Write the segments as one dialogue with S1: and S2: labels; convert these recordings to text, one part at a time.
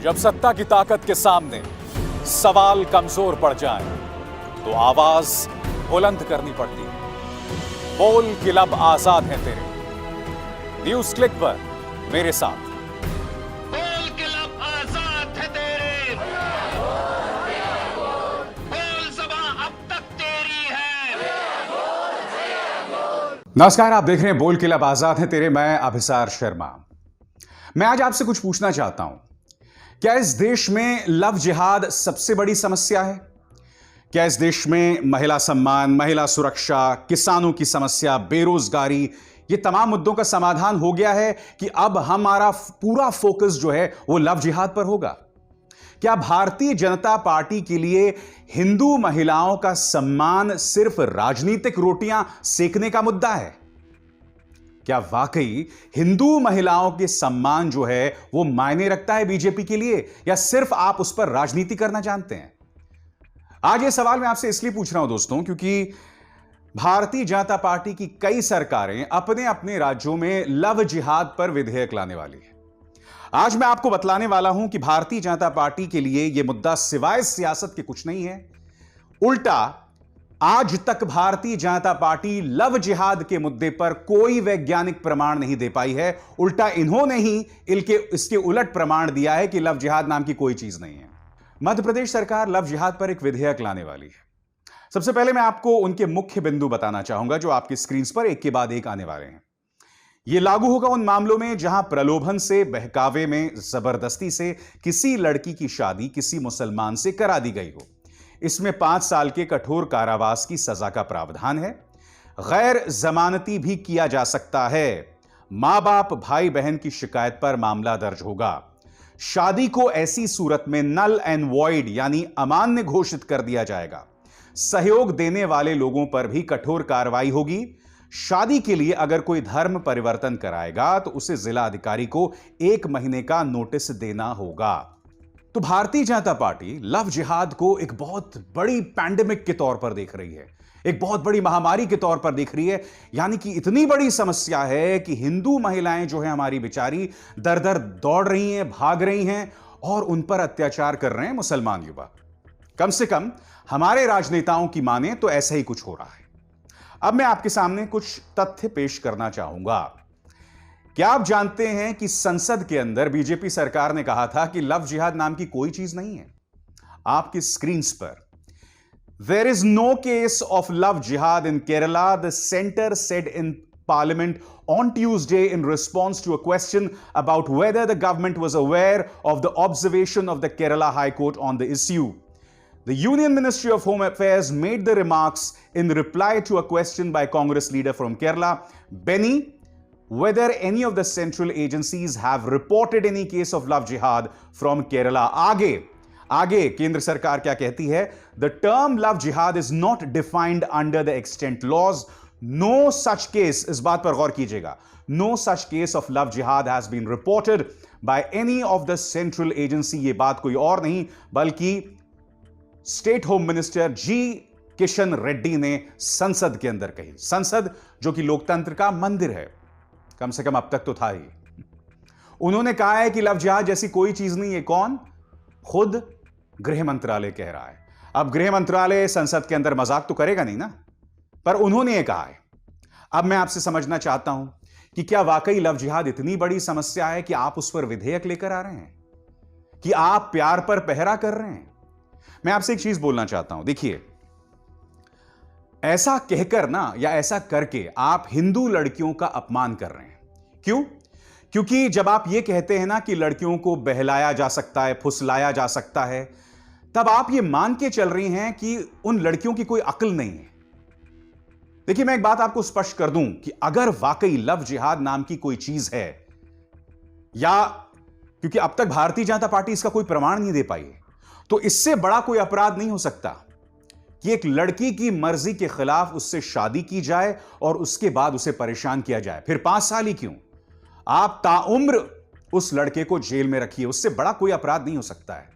S1: जब सत्ता की ताकत के सामने सवाल कमजोर पड़ जाए तो आवाज बुलंद करनी पड़ती है। बोल कि लब आजाद है तेरे। न्यूज क्लिक पर मेरे साथ।
S2: बोल के लब आजाद है तेरे, बोल ज़बां अब तक तेरी है।
S1: नमस्कार, आप देख रहे हैं बोल के लब आजाद है तेरे। मैं अभिसार शर्मा। मैं आज आपसे कुछ पूछना चाहता हूं। क्या इस देश में लव जिहाद सबसे बड़ी समस्या है? क्या इस देश में महिला सम्मान, महिला सुरक्षा, किसानों की समस्या, बेरोजगारी, ये तमाम मुद्दों का समाधान हो गया है कि अब हमारा पूरा फोकस जो है वो लव जिहाद पर होगा? क्या भारतीय जनता पार्टी के लिए हिंदू महिलाओं का सम्मान सिर्फ राजनीतिक रोटियां सेकने का मुद्दा है? क्या वाकई हिंदू महिलाओं के सम्मान जो है वो मायने रखता है बीजेपी के लिए, या सिर्फ आप उस पर राजनीति करना जानते हैं? आज ये सवाल मैं आपसे इसलिए पूछ रहा हूं दोस्तों, क्योंकि भारतीय जनता पार्टी की कई सरकारें अपने अपने राज्यों में लव जिहाद पर विधेयक लाने वाली है। आज मैं आपको बतलाने वाला हूं कि भारतीय जनता पार्टी के लिए यह मुद्दा सिवाय सियासत के कुछ नहीं है। उल्टा आज तक भारतीय जनता पार्टी लव जिहाद के मुद्दे पर कोई वैज्ञानिक प्रमाण नहीं दे पाई है। उल्टा इन्होंने ही इसके उलट प्रमाण दिया है कि लव जिहाद नाम की कोई चीज नहीं है। मध्य प्रदेश सरकार लव जिहाद पर एक विधेयक लाने वाली है। सबसे पहले मैं आपको उनके मुख्य बिंदु बताना चाहूंगा जो आपकी स्क्रीन पर एक के बाद एक आने वाले हैं। यह लागू होगा उन मामलों में जहां प्रलोभन से, बहकावे में, जबरदस्ती से किसी लड़की की शादी किसी मुसलमान से करा दी गई हो। इसमें 5 साल के कठोर कारावास की सजा का प्रावधान है। गैर जमानती भी किया जा सकता है। मां बाप, भाई बहन की शिकायत पर मामला दर्ज होगा। शादी को ऐसी सूरत में नल एंड वॉइड यानी अमान्य घोषित कर दिया जाएगा। सहयोग देने वाले लोगों पर भी कठोर कार्रवाई होगी। शादी के लिए अगर कोई धर्म परिवर्तन कराएगा तो उसे जिला अधिकारी को 1 महीने का नोटिस देना होगा। तो भारतीय जनता पार्टी लव जिहाद को एक बहुत बड़ी पैंडेमिक के तौर पर देख रही है, एक बहुत बड़ी महामारी के तौर पर देख रही है। यानी कि इतनी बड़ी समस्या है कि हिंदू महिलाएं जो है हमारी बेचारी दर दर दौड़ रही हैं, भाग रही हैं और उन पर अत्याचार कर रहे हैं मुसलमान युवा। कम से कम हमारे राजनेताओं की माने तो ऐसा ही कुछ हो रहा है। अब मैं आपके सामने कुछ तथ्य पेश करना चाहूंगा। क्या आप जानते हैं कि संसद के अंदर बीजेपी सरकार ने कहा था कि लव जिहाद नाम की कोई चीज नहीं है? आपकी स्क्रीन पर There is no case of love jihad in Kerala, the center said in Parliament on Tuesday in response to a question about whether the government was aware of the observation of the Kerala High Court on the issue. The Union Ministry of Home Affairs made the remarks in reply to a question by Congress leader from Kerala, Benny, whether any of the central agencies have reported any case of love jihad from Kerala. आगे केंद्र सरकार क्या कहती है? The term love jihad is not defined under the extant laws. No such case, इस बात पर गौर कीजिएगा, no such case of love jihad has been reported by any of the central agency. यह बात कोई और नहीं बल्कि state home minister ji Kishan Reddy ने संसद के अंदर कही। संसद जो कि लोकतंत्र का मंदिर है, कम से कम अब तक तो था ही। उन्होंने कहा है कि लव जिहाद जैसी कोई चीज नहीं है। कौन? खुद गृह मंत्रालय कह रहा है। अब गृह मंत्रालय संसद के अंदर मजाक तो करेगा नहीं ना, पर उन्होंने यह कहा है। अब मैं आपसे समझना चाहता हूं कि क्या वाकई लव जिहाद इतनी बड़ी समस्या है कि आप उस पर विधेयक लेकर आ रहे हैं, कि आप प्यार पर पहरा कर रहे हैं? मैं आपसे एक चीज बोलना चाहता हूं। देखिए, ऐसा कहकर ना या ऐसा करके आप हिंदू लड़कियों का अपमान कर रहे हैं। क्यों? क्योंकि जब आप यह कहते हैं ना कि लड़कियों को बहलाया जा सकता है, फुसलाया जा सकता है, तब आप यह मान के चल रही हैं कि उन लड़कियों की कोई अक्ल नहीं है। देखिए, मैं एक बात आपको स्पष्ट कर दूं कि अगर वाकई लव जिहाद नाम की कोई चीज है, या क्योंकि अब तक भारतीय जनता पार्टी इसका कोई प्रमाण नहीं दे पाई है, तो इससे बड़ा कोई अपराध नहीं हो सकता कि एक लड़की की मर्जी के खिलाफ उससे शादी की जाए और उसके बाद उसे परेशान किया जाए। फिर 5 साल ही क्यों, आप ताउम्र उस लड़के को जेल में रखिए, उससे बड़ा कोई अपराध नहीं हो सकता है।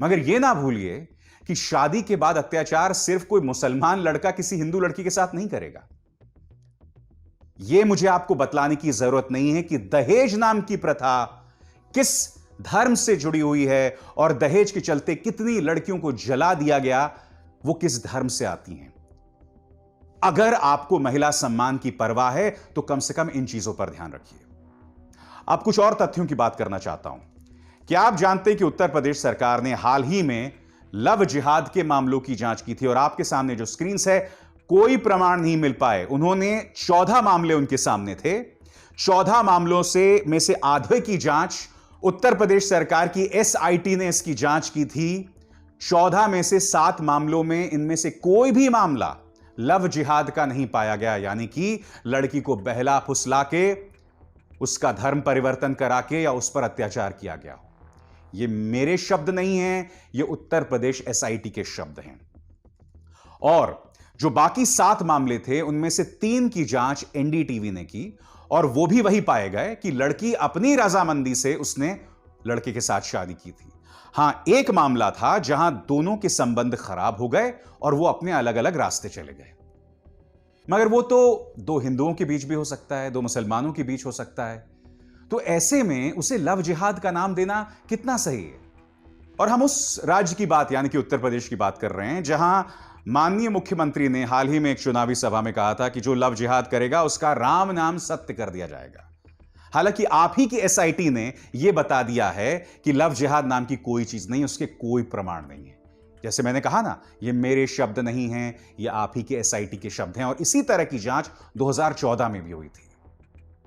S1: मगर यह ना भूलिए कि शादी के बाद अत्याचार सिर्फ कोई मुसलमान लड़का किसी हिंदू लड़की के साथ नहीं करेगा। यह मुझे आपको बतलाने की जरूरत नहीं है कि दहेज नाम की प्रथा किस धर्म से जुड़ी हुई है और दहेज के चलते कितनी लड़कियों को जला दिया गया, वो किस धर्म से आती हैं। अगर आपको महिला सम्मान की परवाह है तो कम से कम इन चीजों पर ध्यान रखिए। अब कुछ और तथ्यों की बात करना चाहता हूं। क्या आप जानते हैं कि उत्तर प्रदेश सरकार ने हाल ही में लव जिहाद के मामलों की जांच की थी और आपके सामने जो स्क्रीन है, कोई प्रमाण नहीं मिल पाए। उन्होंने 14 मामले उनके सामने थे। 14 मामलों में से आधे की जांच उत्तर प्रदेश सरकार की एसआईटी ने इसकी जांच की थी। 14 में से 7 मामलों में इनमें से कोई भी मामला लव जिहाद का नहीं पाया गया, यानी कि लड़की को बहला फुसला के उसका धर्म परिवर्तन करा के या उस पर अत्याचार किया गया। ये मेरे शब्द नहीं हैं, ये उत्तर प्रदेश एसआईटी के शब्द हैं। और जो बाकी 7 मामले थे उनमें से 3 की जांच एनडीटीवी ने की और वो भी वही पाए गए कि लड़की अपनी रजामंदी से उसने लड़के के साथ शादी की थी। हां, एक मामला था जहां दोनों के संबंध खराब हो गए और वो अपने अलग अलग रास्ते चले गए। मगर वो तो 2 हिंदुओं के बीच भी हो सकता है, 2 मुसलमानों के बीच हो सकता है। तो ऐसे में उसे लव जिहाद का नाम देना कितना सही है। और हम उस राज्य की बात यानी कि उत्तर प्रदेश की बात कर रहे हैं जहां माननीय मुख्यमंत्री ने हाल ही में एक चुनावी सभा में कहा था कि जो लव जिहाद करेगा उसका राम नाम सत्य कर दिया जाएगा। हालांकि आप ही की एसआईटी ने यह बता दिया है कि लव जिहाद नाम की कोई चीज नहीं, उसके कोई प्रमाण नहीं है। जैसे मैंने कहा ना, ये मेरे शब्द नहीं हैं, ये आप ही के एसआईटी के शब्द हैं। और इसी तरह की जांच 2014 में भी हुई थी।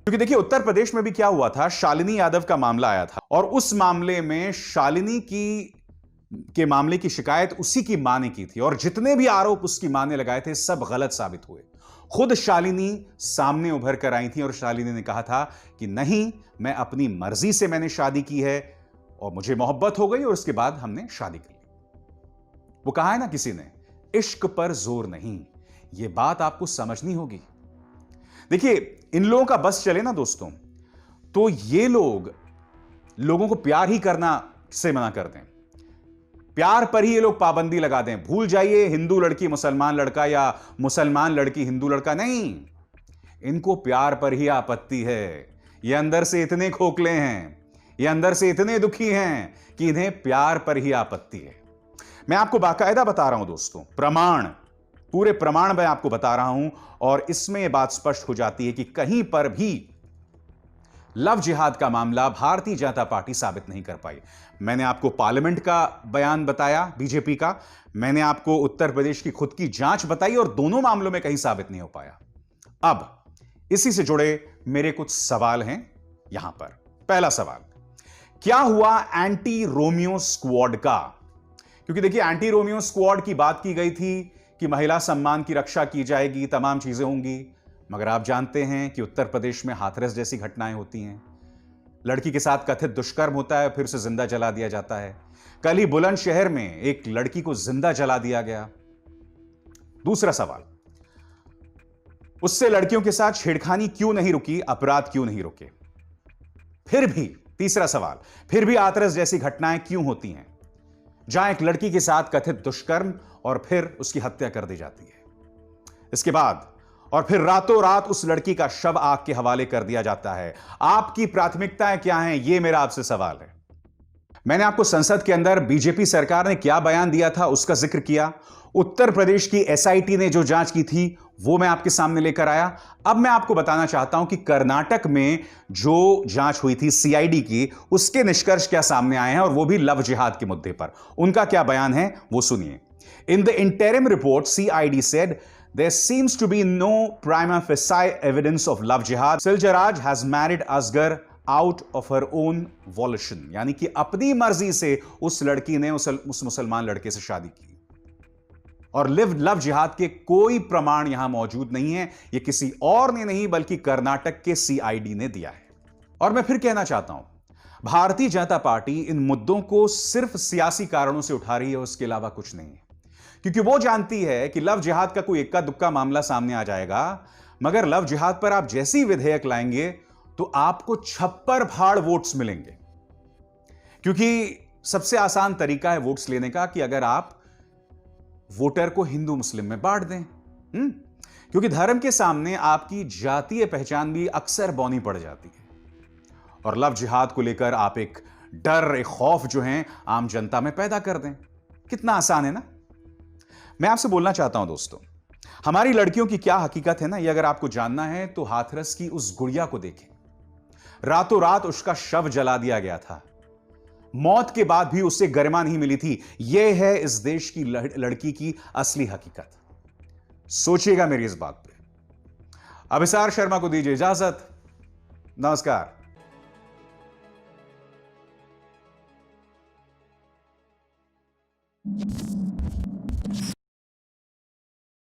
S1: क्योंकि देखिए उत्तर प्रदेश में भी क्या हुआ था, शालिनी यादव का मामला आया था और उस मामले में शालिनी के मामले की शिकायत उसी की मां ने की थी और जितने भी आरोप उसकी मां ने लगाए थे सब गलत साबित हुए। खुद शालिनी सामने उभर कर आई थी और शालिनी ने कहा था कि नहीं, मैं अपनी मर्जी से मैंने शादी की है और मुझे मोहब्बत हो गई और उसके बाद हमने शादी कर ली। वो कहा है ना किसी ने, इश्क पर जोर नहीं। यह बात आपको समझनी होगी। देखिए इन लोगों का बस चले ना दोस्तों, तो ये लोगों को प्यार ही करना से मना कर दें, प्यार पर ही ये लोग पाबंदी लगा दें। भूल जाइए हिंदू लड़की मुसलमान लड़का या मुसलमान लड़की हिंदू लड़का, नहीं, इनको प्यार पर ही आपत्ति है। ये अंदर से इतने खोखले हैं, ये अंदर से इतने दुखी हैं कि इन्हें प्यार पर ही आपत्ति है। मैं आपको बाकायदा बता रहा हूं दोस्तों, प्रमाण, पूरे प्रमाण मैं आपको बता रहा हूं और इसमें यह बात स्पष्ट हो जाती है कि कहीं पर भी लव जिहाद का मामला भारतीय जनता पार्टी साबित नहीं कर पाई। मैंने आपको पार्लियामेंट का बयान बताया बीजेपी का, मैंने आपको उत्तर प्रदेश की खुद की जांच बताई और दोनों मामलों में कहीं साबित नहीं हो पाया। अब इसी से जुड़े मेरे कुछ सवाल हैं यहां पर। पहला सवाल, क्या हुआ एंटी रोमियो स्क्वाड का? क्योंकि देखिए एंटी रोमियो स्क्वाड की बात की गई थी कि महिला सम्मान की रक्षा की जाएगी, तमाम चीजें होंगी, मगर आप जानते हैं कि उत्तर प्रदेश में हाथरस जैसी घटनाएं होती हैं। लड़की के साथ कथित दुष्कर्म होता है, फिर उसे जिंदा जला दिया जाता है। कल ही बुलंदशहर में एक लड़की को जिंदा जला दिया गया। दूसरा सवाल, उससे लड़कियों के साथ छेड़खानी क्यों नहीं रुकी, अपराध क्यों नहीं रुके? फिर भी तीसरा सवाल, फिर भी हाथरस जैसी घटनाएं क्यों होती हैं जहां एक लड़की के साथ कथित दुष्कर्म और फिर उसकी हत्या कर दी जाती है, इसके बाद और फिर रातों रात उस लड़की का शव आग के हवाले कर दिया जाता है। आपकी प्राथमिकताएं क्या हैं, यह मेरा आपसे सवाल है। मैंने आपको संसद के अंदर बीजेपी सरकार ने क्या बयान दिया था उसका जिक्र किया। उत्तर प्रदेश की एसआईटी ने जो जांच की थी वो मैं आपके सामने लेकर आया। अब मैं आपको बताना चाहता हूं कि कर्नाटक में जो जांच हुई थी सीआईडी की, उसके निष्कर्ष क्या सामने आए हैं और वो भी लव जिहाद के मुद्दे पर। उनका क्या बयान है वो सुनिए। In the interim report CID said there seems to be no prima facie evidence of love jihad. Siljaraj has married Asghar out of her own volition, यानी कि अपनी मर्जी से उस लड़की ने उस मुसलमान लड़के से शादी की और लव जिहाद के कोई प्रमाण यहां मौजूद नहीं है। यह किसी और ने नहीं बल्कि कर्नाटक के सीआईडी ने दिया है। और मैं फिर कहना चाहता हूं, भारतीय जनता पार्टी इन मुद्दों को सिर्फ सियासी कारणों से उठा रही है, उसके अलावा कुछ नहीं है। क्योंकि वो जानती है कि लव जिहाद का कोई इक्का दुक्का मामला सामने आ जाएगा, मगर लव जिहाद पर आप जैसी विधेयक लाएंगे तो आपको छप्पर फाड़ वोट्स मिलेंगे। क्योंकि सबसे आसान तरीका है वोट्स लेने का कि अगर आप वोटर को हिंदू मुस्लिम में बांट दें। क्योंकि धर्म के सामने आपकी जातीय पहचान भी अक्सर बौनी पड़ जाती है और लव जिहाद को लेकर आप एक डर, एक खौफ जो है आम जनता में पैदा कर दें। कितना आसान है ना। मैं आपसे बोलना चाहता हूं दोस्तों, हमारी लड़कियों की क्या हकीकत है ना, ये अगर आपको जानना है तो हाथरस की उस गुड़िया को देखें। रातों रात उसका शव जला दिया गया था। मौत के बाद भी उसे गरिमा नहीं मिली थी। यह है इस देश की लड़की की असली हकीकत। सोचिएगा मेरी इस बात पे। अभिसार शर्मा को दीजिए इजाजत। नमस्कार।